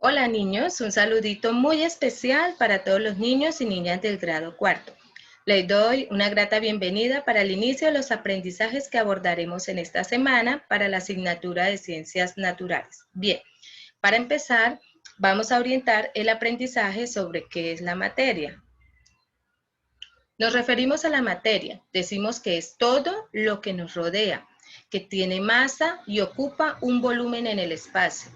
Hola niños, un saludito muy especial para todos los niños y niñas del grado cuarto. Les doy una grata bienvenida para el inicio de los aprendizajes que abordaremos en esta semana para la asignatura de Ciencias Naturales. Bien, para empezar, vamos a orientar el aprendizaje sobre qué es la materia. Nos referimos a la materia, decimos que es todo lo que nos rodea, que tiene masa y ocupa un volumen en el espacio.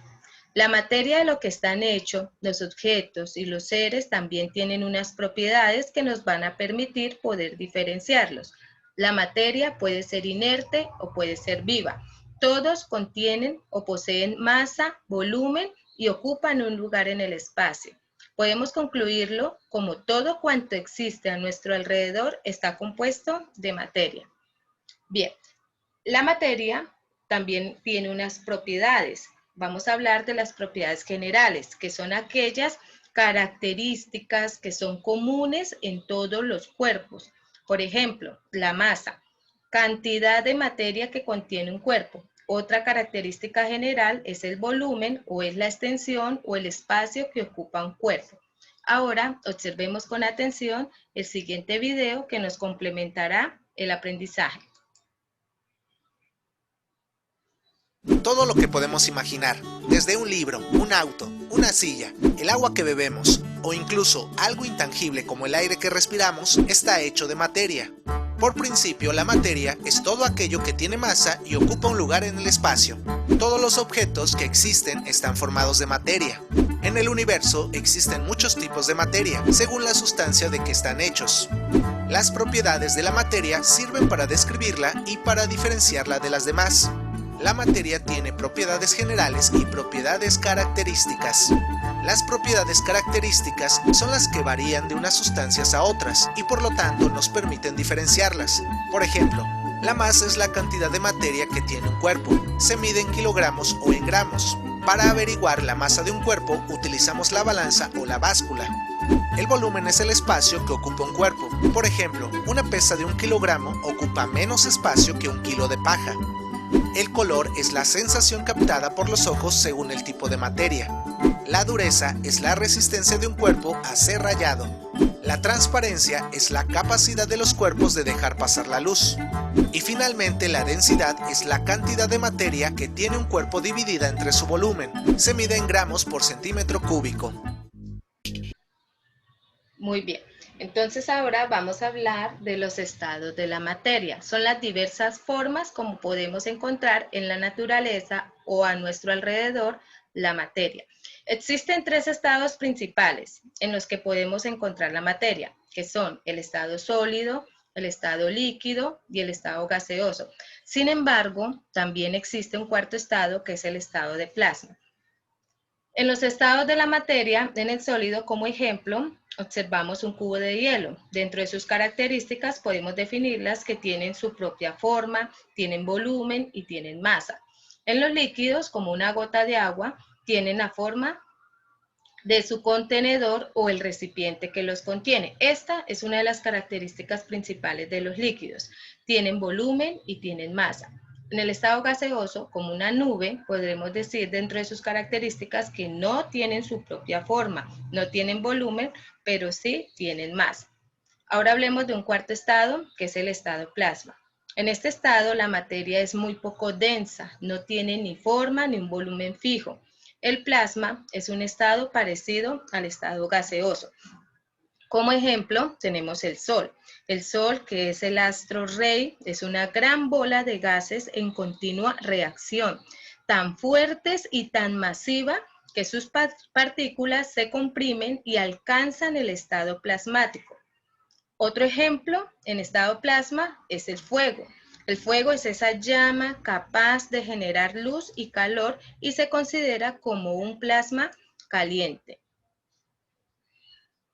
La materia de lo que están hechos, los objetos y los seres también tienen unas propiedades que nos van a permitir poder diferenciarlos. La materia puede ser inerte o puede ser viva. Todos contienen o poseen masa, volumen y ocupan un lugar en el espacio. Podemos concluirlo como todo cuanto existe a nuestro alrededor está compuesto de materia. Bien, la materia también tiene unas propiedades. Vamos a hablar de las propiedades generales, que son aquellas características que son comunes en todos los cuerpos. Por ejemplo, la masa, cantidad de materia que contiene un cuerpo. Otra característica general es el volumen o es la extensión o el espacio que ocupa un cuerpo. Ahora observemos con atención el siguiente video que nos complementará el aprendizaje. Todo lo que podemos imaginar, desde un libro, un auto, una silla, el agua que bebemos o incluso algo intangible como el aire que respiramos, está hecho de materia. Por principio, la materia es todo aquello que tiene masa y ocupa un lugar en el espacio. Todos los objetos que existen están formados de materia. En el universo existen muchos tipos de materia, según la sustancia de que están hechos. Las propiedades de la materia sirven para describirla y para diferenciarla de las demás. La materia tiene propiedades generales y propiedades características. Las propiedades características son las que varían de unas sustancias a otras y por lo tanto nos permiten diferenciarlas. Por ejemplo, la masa es la cantidad de materia que tiene un cuerpo. Se mide en kilogramos o en gramos. Para averiguar la masa de un cuerpo utilizamos la balanza o la báscula. El volumen es el espacio que ocupa un cuerpo. Por ejemplo, una pesa de 1 kilogramo ocupa menos espacio que 1 kilo de paja. El color es la sensación captada por los ojos según el tipo de materia. La dureza es la resistencia de un cuerpo a ser rayado. La transparencia es la capacidad de los cuerpos de dejar pasar la luz. Y finalmente la densidad es la cantidad de materia que tiene un cuerpo dividida entre su volumen. Se mide en gramos por centímetro cúbico. Muy bien, entonces ahora vamos a hablar de los estados de la materia. Son las diversas formas como podemos encontrar en la naturaleza o a nuestro alrededor la materia. Existen tres estados principales en los que podemos encontrar la materia, que son el estado sólido, el estado líquido y el estado gaseoso. Sin embargo, también existe un cuarto estado que es el estado de plasma. En los estados de la materia, en el sólido, como ejemplo, observamos un cubo de hielo. Dentro de sus características podemos definirlas que tienen su propia forma, tienen volumen y tienen masa. En los líquidos, como una gota de agua, tienen la forma de su contenedor o el recipiente que los contiene. Esta es una de las características principales de los líquidos. Tienen volumen y tienen masa. En el estado gaseoso, como una nube, podremos decir dentro de sus características que no tienen su propia forma, no tienen volumen, pero sí tienen masa. Ahora hablemos de un cuarto estado, que es el estado plasma. En este estado, la materia es muy poco densa, no tiene ni forma ni un volumen fijo. El plasma es un estado parecido al estado gaseoso. Como ejemplo, tenemos el Sol. El Sol, que es el astro rey, es una gran bola de gases en continua reacción, tan fuertes y tan masiva que sus partículas se comprimen y alcanzan el estado plasmático. Otro ejemplo en estado plasma es el fuego. El fuego es esa llama capaz de generar luz y calor y se considera como un plasma caliente.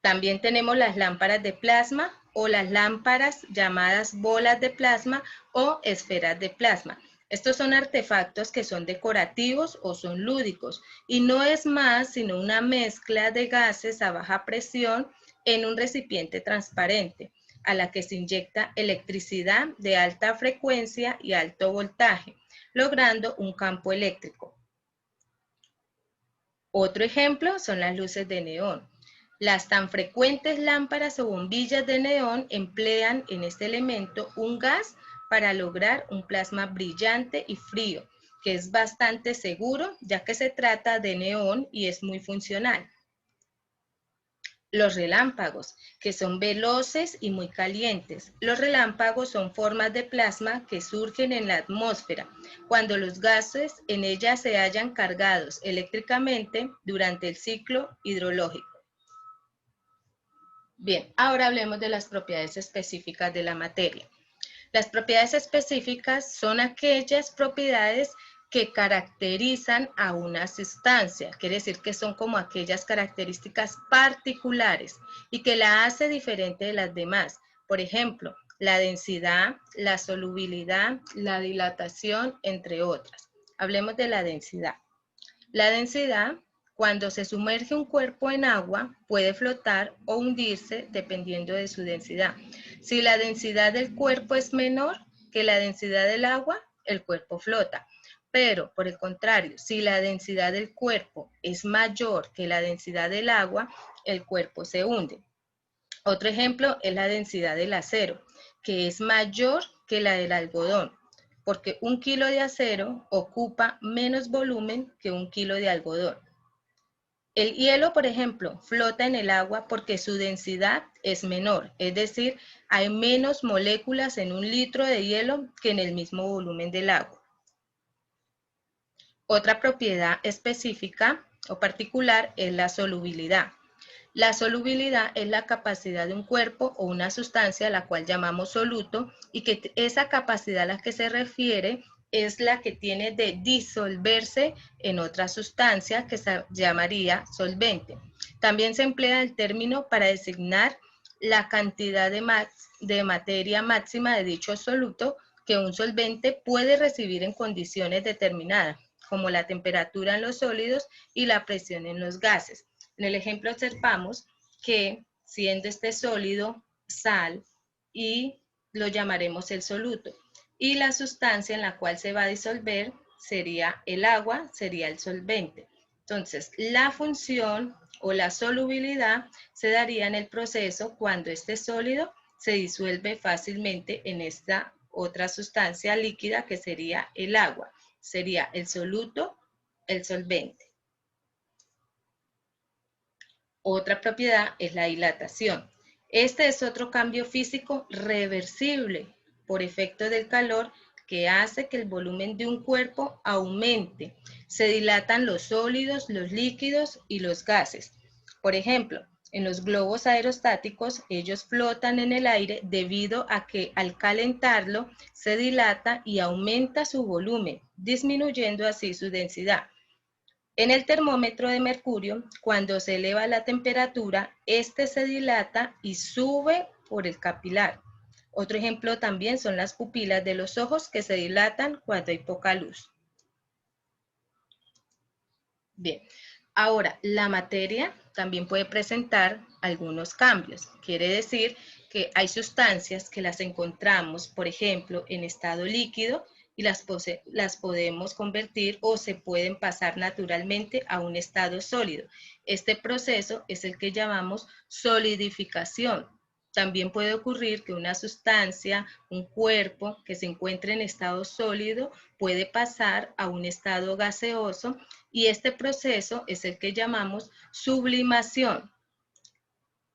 También tenemos las lámparas de plasma o las lámparas llamadas bolas de plasma o esferas de plasma. Estos son artefactos que son decorativos o son lúdicos y no es más sino una mezcla de gases a baja presión en un recipiente transparente a la que se inyecta electricidad de alta frecuencia y alto voltaje, logrando un campo eléctrico. Otro ejemplo son las luces de neón. Las tan frecuentes lámparas o bombillas de neón emplean en este elemento un gas para lograr un plasma brillante y frío, que es bastante seguro ya que se trata de neón y es muy funcional. Los relámpagos, que son veloces y muy calientes. Los relámpagos son formas de plasma que surgen en la atmósfera cuando los gases en ella se hallan cargados eléctricamente durante el ciclo hidrológico. Bien, ahora hablemos de las propiedades específicas de la materia. Las propiedades específicas son aquellas propiedades que caracterizan a una sustancia, quiere decir que son como aquellas características particulares y que la hace diferente de las demás. Por ejemplo, la densidad, la solubilidad, la dilatación, entre otras. Hablemos de la densidad. La densidad, cuando se sumerge un cuerpo en agua, puede flotar o hundirse dependiendo de su densidad. Si la densidad del cuerpo es menor que la densidad del agua, el cuerpo flota. Pero, por el contrario, si la densidad del cuerpo es mayor que la densidad del agua, el cuerpo se hunde. Otro ejemplo es la densidad del acero, que es mayor que la del algodón, porque 1 kilo de acero ocupa menos volumen que 1 kilo de algodón. El hielo, por ejemplo, flota en el agua porque su densidad es menor, es decir, hay menos moléculas en 1 litro de hielo que en el mismo volumen del agua. Otra propiedad específica o particular es la solubilidad. La solubilidad es la capacidad de un cuerpo o una sustancia a la cual llamamos soluto y que esa capacidad a la que se refiere es la que tiene de disolverse en otra sustancia que se llamaría solvente. También se emplea el término para designar la cantidad de materia máxima de dicho soluto que un solvente puede recibir en condiciones determinadas, como la temperatura en los sólidos y la presión en los gases. En el ejemplo observamos que siendo este sólido sal y lo llamaremos el soluto y la sustancia en la cual se va a disolver sería el agua, sería el solvente. Entonces, la función o la solubilidad se daría en el proceso cuando este sólido se disuelve fácilmente en esta otra sustancia líquida que sería el agua. Sería el soluto, el solvente. Otra propiedad es la dilatación. Este es otro cambio físico reversible por efecto del calor que hace que el volumen de un cuerpo aumente. Se dilatan los sólidos, los líquidos y los gases. Por ejemplo, en los globos aerostáticos, ellos flotan en el aire debido a que al calentarlo se dilata y aumenta su volumen, disminuyendo así su densidad. En el termómetro de mercurio, cuando se eleva la temperatura, este se dilata y sube por el capilar. Otro ejemplo también son las pupilas de los ojos que se dilatan cuando hay poca luz. Bien, ahora la materia también puede presentar algunos cambios. Quiere decir que hay sustancias que las encontramos, por ejemplo, en estado líquido y las podemos convertir o se pueden pasar naturalmente a un estado sólido. Este proceso es el que llamamos solidificación. También puede ocurrir que una sustancia, un cuerpo que se encuentre en estado sólido puede pasar a un estado gaseoso y este proceso es el que llamamos sublimación.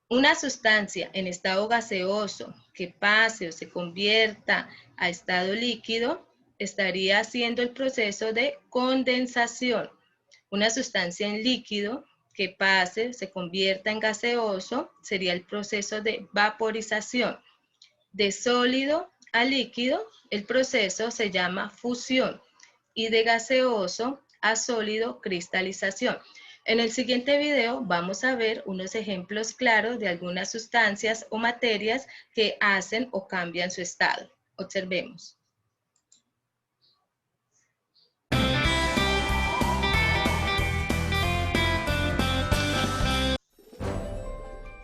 Una sustancia en estado gaseoso que pase o se convierta a estado líquido estaría haciendo el proceso de condensación. Una sustancia en líquido que pase, se convierta en gaseoso, sería el proceso de vaporización. De sólido a líquido, el proceso se llama fusión y de gaseoso a sólido, cristalización. En el siguiente video vamos a ver unos ejemplos claros de algunas sustancias o materias que hacen o cambian su estado. Observemos.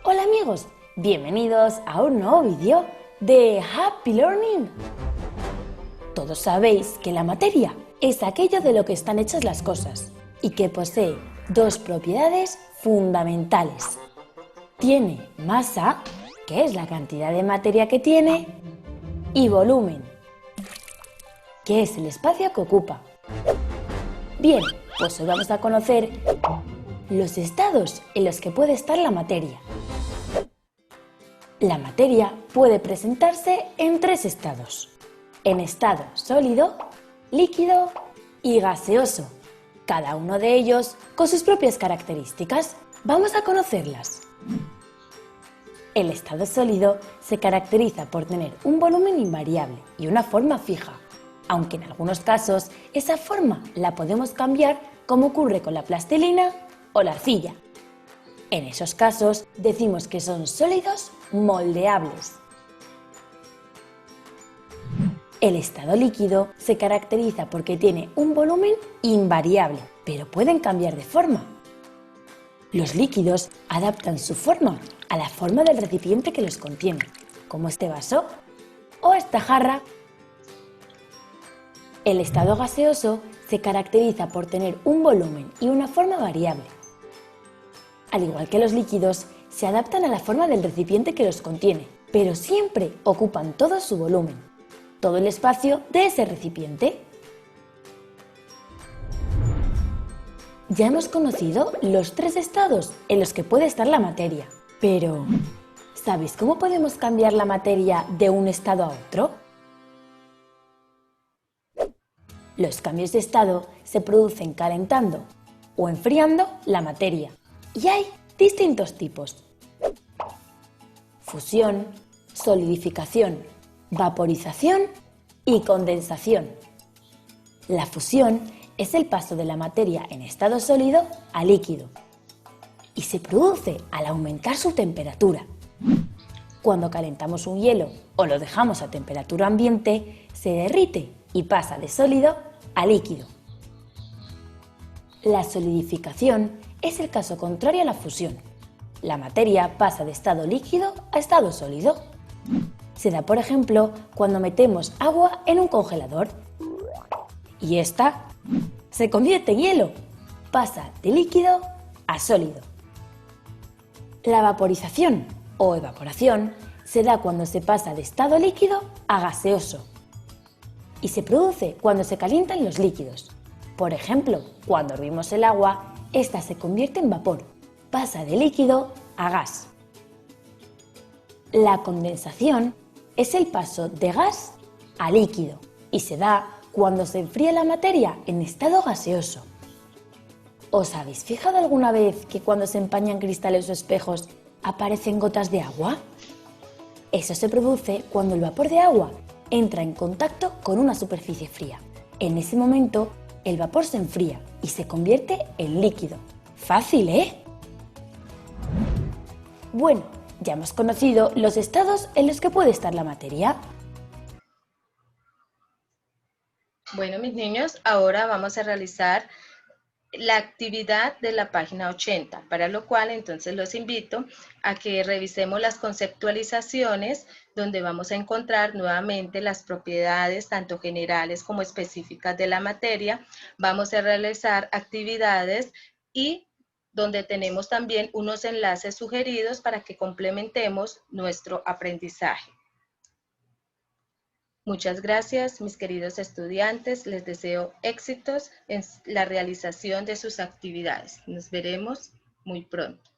Hola amigos, bienvenidos a un nuevo vídeo de Happy Learning. Todos sabéis que la materia es aquello de lo que están hechas las cosas y que posee dos propiedades fundamentales. Tiene masa, que es la cantidad de materia que tiene, y volumen, que es el espacio que ocupa. Bien, pues hoy vamos a conocer los estados en los que puede estar la materia. La materia puede presentarse en tres estados: en estado sólido, líquido y gaseoso, cada uno de ellos con sus propias características. Vamos a conocerlas. El estado sólido se caracteriza por tener un volumen invariable y una forma fija, aunque en algunos casos esa forma la podemos cambiar, como ocurre con la plastilina o la arcilla. En esos casos decimos que son sólidos moldeables. El estado líquido se caracteriza porque tiene un volumen invariable, pero pueden cambiar de forma. Los líquidos adaptan su forma a la forma del recipiente que los contiene, como este vaso o esta jarra. El estado gaseoso se caracteriza por tener un volumen y una forma variable. Al igual que los líquidos, se adaptan a la forma del recipiente que los contiene, pero siempre ocupan todo su volumen, todo el espacio de ese recipiente. Ya hemos conocido los tres estados en los que puede estar la materia, pero ¿sabéis cómo podemos cambiar la materia de un estado a otro? Los cambios de estado se producen calentando o enfriando la materia, y hay distintos tipos: fusión, solidificación, vaporización y condensación. La fusión es el paso de la materia en estado sólido a líquido y se produce al aumentar su temperatura. Cuando calentamos un hielo o lo dejamos a temperatura ambiente, se derrite y pasa de sólido a líquido. La solidificación es el caso contrario a la fusión. La materia pasa de estado líquido a estado sólido. Se da, por ejemplo, cuando metemos agua en un congelador y esta se convierte en hielo, pasa de líquido a sólido. La vaporización o evaporación se da cuando se pasa de estado líquido a gaseoso y se produce cuando se calientan los líquidos. Por ejemplo, cuando hervimos el agua, esta se convierte en vapor, pasa de líquido a gas. La condensación es el paso de gas a líquido y se da cuando se enfría la materia en estado gaseoso. ¿Os habéis fijado alguna vez que cuando se empañan cristales o espejos aparecen gotas de agua? Eso se produce cuando el vapor de agua entra en contacto con una superficie fría. En ese momento, el vapor se enfría y se convierte en líquido. ¡Fácil, eh! Bueno, ya hemos conocido los estados en los que puede estar la materia. Bueno, mis niños, ahora vamos a realizar la actividad de la página 80, para lo cual entonces los invito a que revisemos las conceptualizaciones, donde vamos a encontrar nuevamente las propiedades tanto generales como específicas de la materia. Vamos a realizar actividades y donde tenemos también unos enlaces sugeridos para que complementemos nuestro aprendizaje. Muchas gracias, mis queridos estudiantes. Les deseo éxitos en la realización de sus actividades. Nos veremos muy pronto.